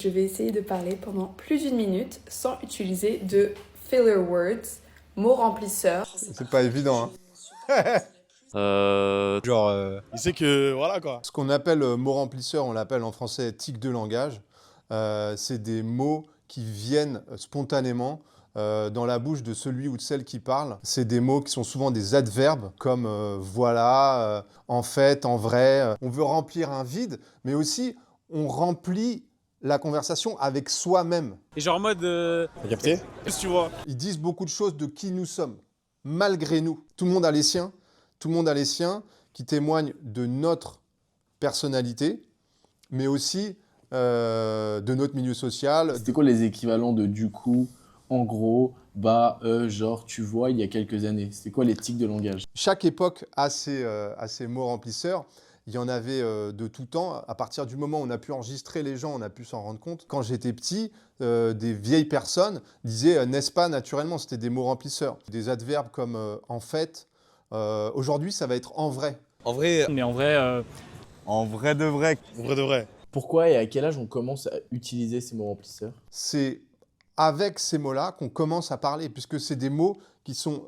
Je vais essayer de parler pendant plus d'une minute sans utiliser de filler words, mots remplisseurs. C'est pas évident, hein. Il sait que, voilà quoi. Ce qu'on appelle mot remplisseur, on l'appelle en français tic de langage. C'est des mots qui viennent spontanément dans la bouche de celui ou de celle qui parle. C'est des mots qui sont souvent des adverbes, comme voilà, en fait, en vrai. On veut remplir un vide, mais aussi on remplit la conversation avec soi-même. Et genre en mode... T'as capté? Qu'est-ce que tu vois? Ils disent beaucoup de choses de qui nous sommes, malgré nous. Tout le monde a les siens, qui témoignent de notre personnalité, mais aussi de notre milieu social. C'était quoi les équivalents de du coup, en gros, bah, genre, tu vois, il y a quelques années? C'était quoi les tics de langage? Chaque époque a ses mots remplisseurs. Il y en avait de tout temps. À partir du moment où on a pu enregistrer les gens, on a pu s'en rendre compte. Quand j'étais petit, des vieilles personnes disaient n'est-ce pas naturellement, c'était des mots remplisseurs. Des adverbes comme en fait. Aujourd'hui, ça va être en vrai. En vrai, Mais en vrai... En vrai de vrai. en vrai de vrai. Pourquoi et à quel âge on commence à utiliser ces mots remplisseurs? C'est avec ces mots-là qu'on commence à parler, puisque c'est des mots qui sont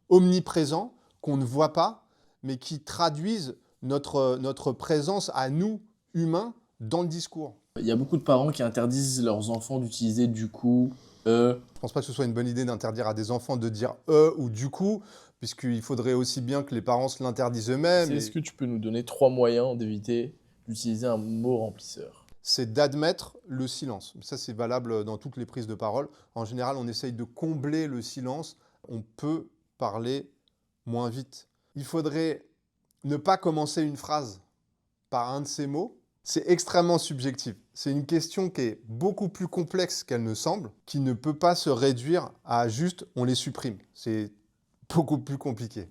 omniprésents, qu'on ne voit pas, mais qui traduisent notre présence à nous, humains, dans le discours. Il y a beaucoup de parents qui interdisent leurs enfants d'utiliser du coup, Je ne pense pas que ce soit une bonne idée d'interdire à des enfants de dire ou du coup, puisqu'il faudrait aussi bien que les parents se l'interdisent eux-mêmes. Est-ce que tu peux nous donner 3 moyens d'éviter d'utiliser un mot remplisseur? C'est d'admettre le silence. Ça, c'est valable dans toutes les prises de parole. En général, on essaye de combler le silence. On peut parler moins vite. Il faudrait ne pas commencer une phrase par un de ces mots. C'est extrêmement subjectif. C'est une question qui est beaucoup plus complexe qu'elle ne semble, qui ne peut pas se réduire à juste on les supprime. C'est beaucoup plus compliqué.